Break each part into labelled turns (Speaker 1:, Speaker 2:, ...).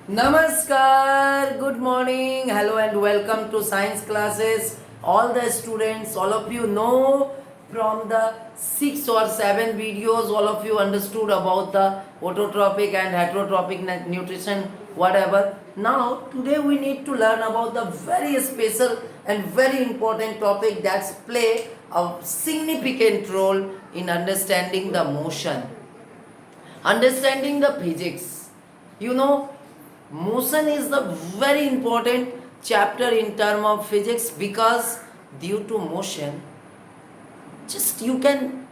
Speaker 1: Namaskar, good morning, hello and welcome to science classes. All the students, all of you know from the 6 or 7 videos, all of you understood about the autotrophic and heterotropic nutrition, whatever. Now, today we need to learn about the very special and very important topic that's play a significant role in understanding the motion, understanding the physics. You know, motion is the very important chapter in term of physics because due to motion, just you can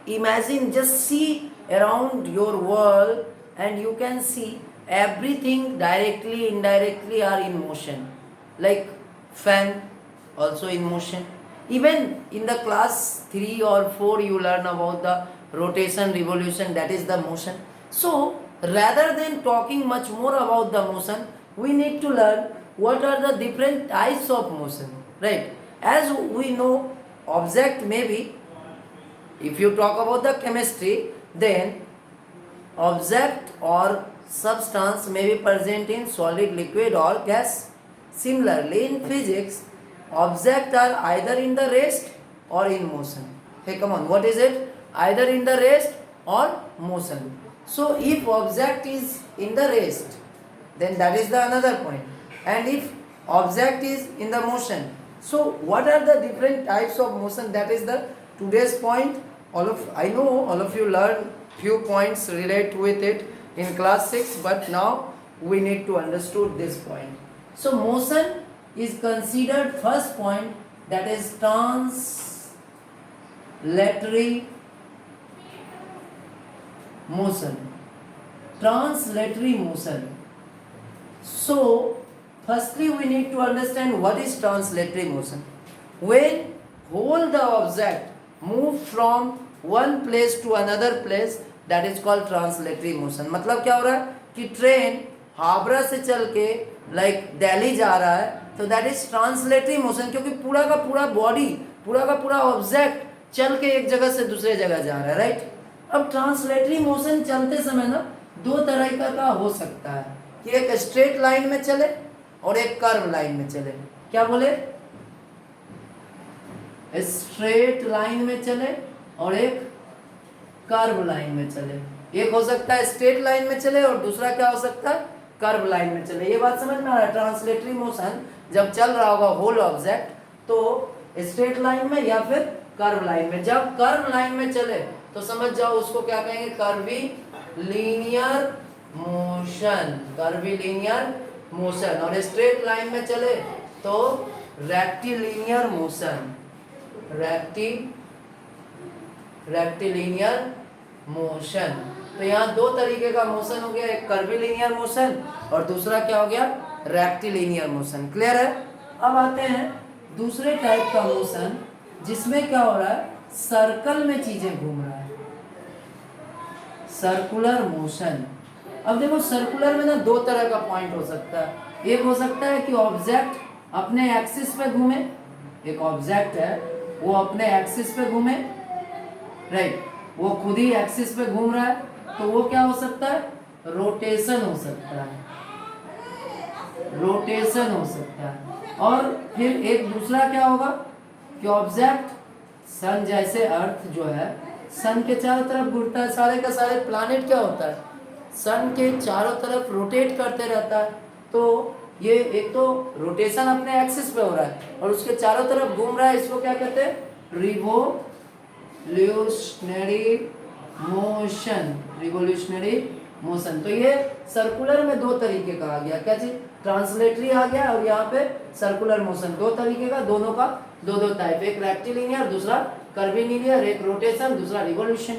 Speaker 1: imagine, just see around your world and you can see everything directly, indirectly are in motion. Like fan also in motion. Even in the class 3 or 4 you learn about the rotation, revolution, that is the motion. So rather than talking much more about the motion, we need to learn what are the different types of motion, right? As we know, object may be, if you talk about the chemistry, then object or substance may be present in solid, liquid or gas. Similarly, in physics, objects are either in the rest or in motion. Hey, come on, what is it? Either in the rest or motion. So, if object is in the rest, then that is the another point. And if object is in the motion, so what are the different types of motion? That is the today's point. I know all of you learn few points relate with it in class 6, but now we need to understood this point. So motion is considered first point, that is translatory motion. Translatory motion. So firstly we need to understand what is translatory motion. When whole the object move from one place to another place, that is called translatory motion. मतलब क्या हो रहा है कि train Howrah से चल के like Delhi जा रहा है, तो दैट इज ट्रांसलेटरी मोशन, क्योंकि पूरा का पूरा बॉडी, पूरा का पूरा ऑब्जेक्ट चल के एक जगह से दूसरे जगह जा रहा है, राइट? अब ट्रांसलेटरी मोशन चलते समय ना दो तरह का हो सकता है कि एक स्ट्रेट लाइन में चले और एक कर्व लाइन में चले. क्या बोले? स्ट्रेट लाइन में चले और एक कर्व लाइन में चले. एक हो सकता है स्ट्रेट लाइन में चले और दूसरा क्या हो सकता है? कर्व लाइन में चले. ये बात समझ में आ रहा है? ट्रांसलेटरी मोशन जब चल रहा होगा होल ऑब्जेक्ट, तो स्ट्रेट लाइन में या फिर कर्व लाइन में. जब कर्व लाइन में चले तो समझ जाओ उसको क्या कहेंगे? Curvy linear motion. Curvy linear motion. और स्ट्रेट लाइन में चले तो रेक्टिलिनियर मोशन. Rectilinear motion. तो यहाँ दो तरीके का मोशन हो गया, एक कर्विलिनियर मोशन और दूसरा क्या हो गया? Rectilinear motion. क्लियर है? अब आते हैं दूसरे टाइप का मोशन जिसमें क्या हो रहा है? सर्कल में चीजें घूम रहा है. Circular motion. अब देखो सर्कुलर में ना दो तरह का पॉइंट हो सकता है. एक हो सकता है कि ऑब्जेक्ट अपने एक्सिस पे घूमे. एक ऑब्जेक्ट है वो अपने एक्सिस पे घूमे, राइट? वो खुद ही एक्सिस पे घूम रहा है, तो वो क्या हो सकता है? रोटेशन हो सकता है. रोटेशन हो सकता है. और फिर एक दूसरा क्या होगा कि ऑब्जेक्ट सन जैसे अर्थ जो है सन के चारों तरफ घूमता है. सारे का सारे प्लैनेट क्या होता है? सन के चारों तरफ रोटेट करते रहता है. तो ये एक तो रोटेशन अपने एक्सिस पे हो रहा है और उसके चारों तरफ घूम रहा है. इसको क्या कहते हैं? Revolutionary motion. Revolutionary motion. तो ये सर्कुलर में दो तरीके का आ गया. क्या चीज? ट्रांसलेटरी आ गया और यहाँ पे सर्कुलर मोशन. दो तरीके का, दोनों का दो टाइप. एक रेक्टिलिनियर, दूसरा कर्विलिनियर. एक रोटेशन, दूसरा रिवोल्यूशन.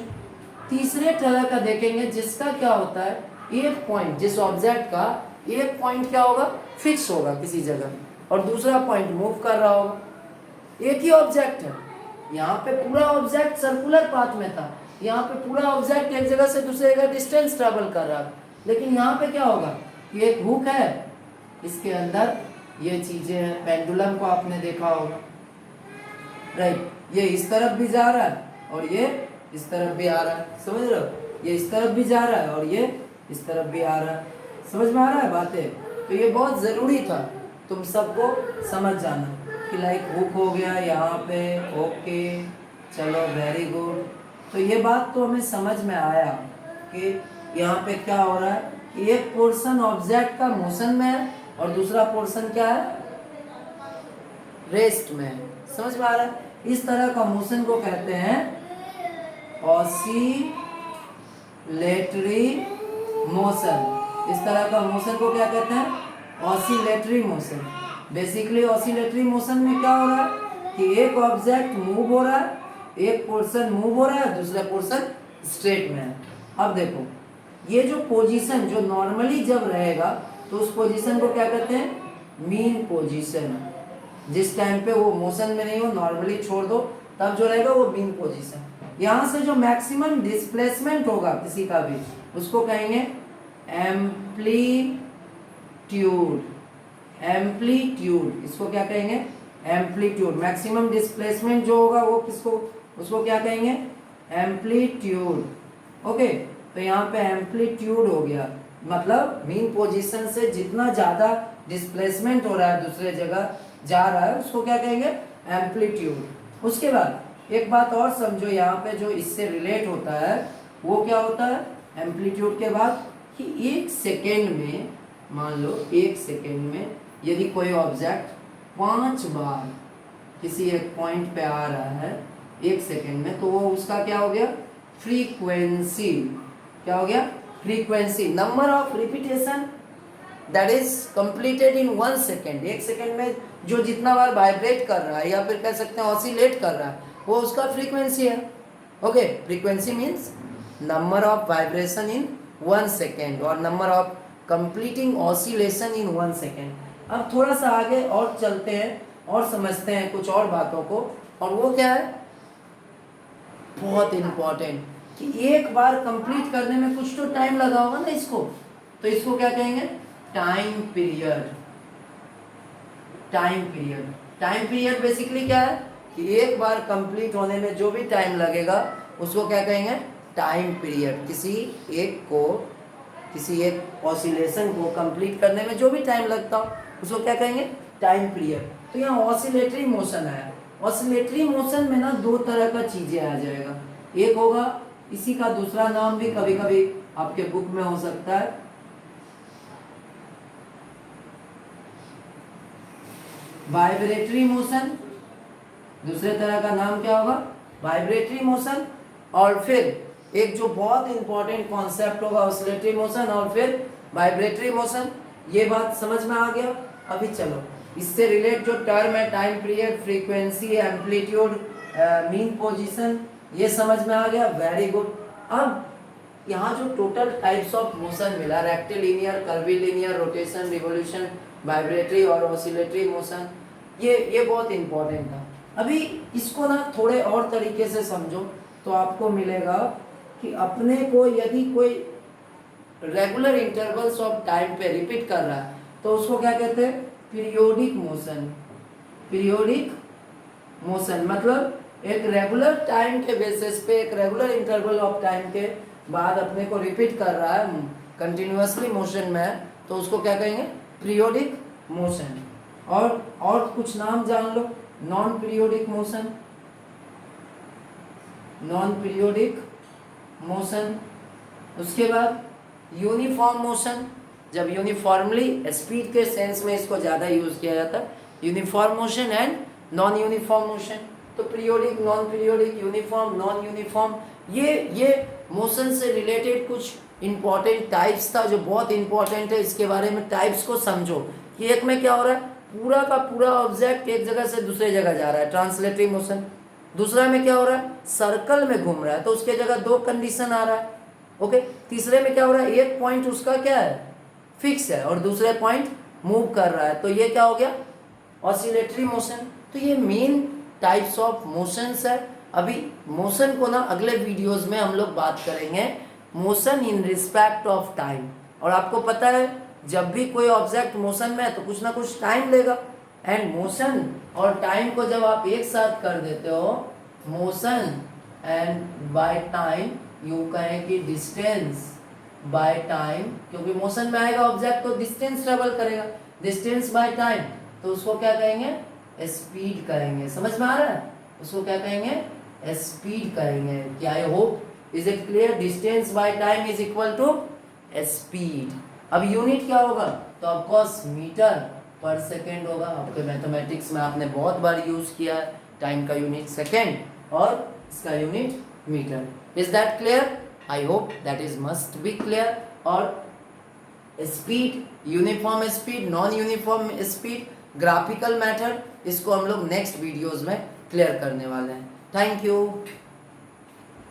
Speaker 1: तीसरे तरह का देखेंगे जिसका क्या होता है? एक पॉइंट, जिस ऑब्जेक्ट का एक पॉइंट क्या होगा? फिक्स होगा किसी जगह और दूसरा पॉइंट मूव कर रहा होगा. एक ही ऑब्जेक्ट है. यहाँ पे पूरा ऑब्जेक्ट सर्कुलर पाथ में था, यहाँ पे पूरा ऑब्जेक्ट एक जगह से दूसरे जगह डिस्टेंस ट्रेवल कर रहा है. लेकिन यहाँ पे क्या होगा? ये एक हुक है, इसके अंदर ये चीजें हैं. पेंडुलम को आपने देखा होगा, राइट? ये इस तरफ भी जा रहा है और ये इस तरफ भी आ रहा है. समझ रहे हो? ये इस तरफ भी जा रहा है और ये इस तरफ भी आ रहा है. समझ में आ रहा है बातें? तो ये बहुत ज़रूरी था तुम सबको समझ जाना कि लाइक बुक हो गया यहाँ पे, ओके चलो वेरी गुड। तो ये बात तो हमें समझ में आया कि यहाँ पे क्या हो रहा है कि एक पोर्शन ऑब्जेक्ट का मोशन में है और दूसरा पोर्शन क्या है, रेस्ट में है। समझ में आ रहा है? इस तरह का मोशन को कहते हैं ऑसिलेटरी मोशन। इस तरह का मोशन को क्या कहते हैं, oscillatory motion. Basically oscillatory motion में क्या हो रहा है कि एक ऑब्जेक्ट मूव हो रहा है, एक पोर्शन मूव हो रहा है, दूसरा पोर्शन स्ट्रेट में है। अब देखो ये जो पोजीशन जो नॉर्मली जब रहेगा तो उस पोजीशन को क्या कहते हैं, मीन पोजीशन। जिस टाइम पे वो मोशन में नहीं हो, नॉर्मली छोड़ दो, तब जो रहेगा वो मीन पोजीशन। यहाँ से जो मैक्सिमम डिस्प्लेसमेंट होगा किसी का भी उसको कहेंगे एम्पलीट्यूड। एम्पलीट्यूड, इसको क्या कहेंगे, एम्पलीट्यूड। मैक्सिमम डिस्प्लेसमेंट जो होगा वो किसको, उसको क्या कहेंगे, एम्पलीट्यूड। ओके, तो यहाँ पे एम्पलीट्यूड हो गया, मतलब मीन पोजीशन से जितना ज़्यादा डिस्प्लेसमेंट हो रहा है दूसरे जगह जा रहा है उसको क्या कहेंगे, एम्पलीट्यूड। उसके बाद एक बात और समझो, यहाँ पे जो इससे रिलेट होता है वो क्या होता है एम्पलीट्यूड के बाद, कि एक सेकेंड में, मान लो एक सेकेंड में यदि कोई ऑब्जेक्ट 5 बार किसी एक पॉइंट पे आ रहा है एक सेकेंड में, तो वो उसका क्या हो गया, फ्रीक्वेंसी। क्या हो गया, frequency, number of repetition that is completed in 1 second. एक सेकेंड में जो जितना बार वाइब्रेट कर रहा है या फिर कह सकते हैं ऑसिलेट कर रहा है वो उसका फ्रीक्वेंसी है। Okay, frequency means number of vibration in 1 second और number of completing oscillation in 1 second. अब थोड़ा सा आगे और चलते हैं और समझते हैं कुछ और बातों को, और वो क्या है, बहुत इंपॉर्टेंट, कि एक बार कंप्लीट करने में कुछ तो टाइम लगा होगा ना इसको, तो इसको क्या कहेंगे, time period. Time period, time period basically क्या है कि एक बार कंप्लीट होने में जो भी टाइम लगेगा उसको क्या कहेंगे, टाइम पीरियड। किसी एक ऑसिलेशन को कंप्लीट करने में जो भी टाइम लगता हो उसको क्या कहेंगे, टाइम पीरियड। तो यहाँ ऑसिलेटरी मोशन है, ऑसिलेटरी मोशन में ना 2 तरह का चीजें आ जाएगा। एक होगा, इसी का दूसरा नाम भी कभी कभी आपके बुक में हो सकता है, वाइब्रेटरी मोशन। दूसरे तरह का नाम क्या होगा, वाइब्रेटरी मोशन। और फिर एक जो बहुत इंपॉर्टेंट कॉन्सेप्ट होगा, ऑसिलेटरी मोशन और फिर वाइब्रेटरी मोशन। ये बात समझ में आ गया? अभी चलो इससे रिलेट जो टर्म है, time period, frequency, amplitude, mean position, ये समझ में आ गया, वेरी गुड। अब यहाँ जो टोटल टाइप्स ऑफ मोशन मिला, rectilinear, curvilinear, rotation, revolution, vibratory और ऑसिलेटरी मोशन, ये बहुत इंपॉर्टेंट था। अभी इसको ना थोड़े और तरीके से समझो तो आपको मिलेगा कि अपने को यदि कोई रेगुलर इंटरवल्स ऑफ टाइम पे रिपीट कर रहा है तो उसको क्या कहते हैं, पीरियोडिक मोशन। पीरियोडिक मोशन मतलब एक रेगुलर टाइम के बेसिस पे, एक रेगुलर इंटरवल ऑफ टाइम के बाद अपने को रिपीट कर रहा है, कंटिन्यूअसली मोशन में है, तो उसको क्या कहेंगे, पीरियोडिक मोशन। और कुछ नाम जान लो, non periodic motion, non periodic motion. उसके बाद यूनिफॉर्म मोशन, जब यूनिफॉर्मली स्पीड के सेंस में इसको ज़्यादा यूज़ किया जाता है, uniform motion and non uniform motion. तो periodic, non periodic, uniform, non uniform, ये मोशन से रिलेटेड कुछ इंपॉर्टेंट टाइप्स था जो बहुत इंपॉर्टेंट है। इसके बारे में टाइप्स को समझो कि एक में क्या हो रहा है, पूरा का पूरा ऑब्जेक्ट एक जगह से दूसरे जगह जा रहा है, ट्रांसलेटरी मोशन। दूसरा में क्या हो रहा है, सर्कल में घूम रहा है तो उसके जगह 2 कंडीशन आ रहा है। ओके, तीसरे में क्या हो रहा है, एक पॉइंट उसका क्या है, फिक्स है और दूसरे पॉइंट मूव कर रहा है, तो ये क्या हो गया, ऑसिलेटरी मोशन। तो ये मेन टाइप्स ऑफ मोशंस है। अभी मोशन को ना अगले वीडियोस में हम लोग बात करेंगे, motion in respect of time. और आपको पता है जब भी कोई ऑब्जेक्ट मोशन में है तो कुछ ना कुछ टाइम लेगा, एंड मोशन और टाइम को जब आप एक साथ कर देते हो, मोशन एंड बाय टाइम, यूँ कहें कि डिस्टेंस बाय टाइम, क्योंकि मोशन में आएगा ऑब्जेक्ट तो डिस्टेंस ट्रेवल करेगा, डिस्टेंस बाय टाइम, तो उसको क्या कहेंगे, स्पीड कहेंगे। समझ में आ रहा है, उसको क्या कहेंगे, स्पीड कहेंगे। क्या I hope is it clear, distance by time is equal to speed. अब यूनिट क्या होगा, तो ऑफकोर्स मीटर पर सेकेंड होगा। आपके मैथमेटिक्स में आपने बहुत बार यूज किया है, टाइम का यूनिट सेकेंड और इसका unit metre. Is that clear, I hope that is must be clear. और speed, uniform speed, non uniform speed, graphical method, इसको हम लोग नेक्स्ट वीडियोस में क्लियर करने वाले हैं। Thank you.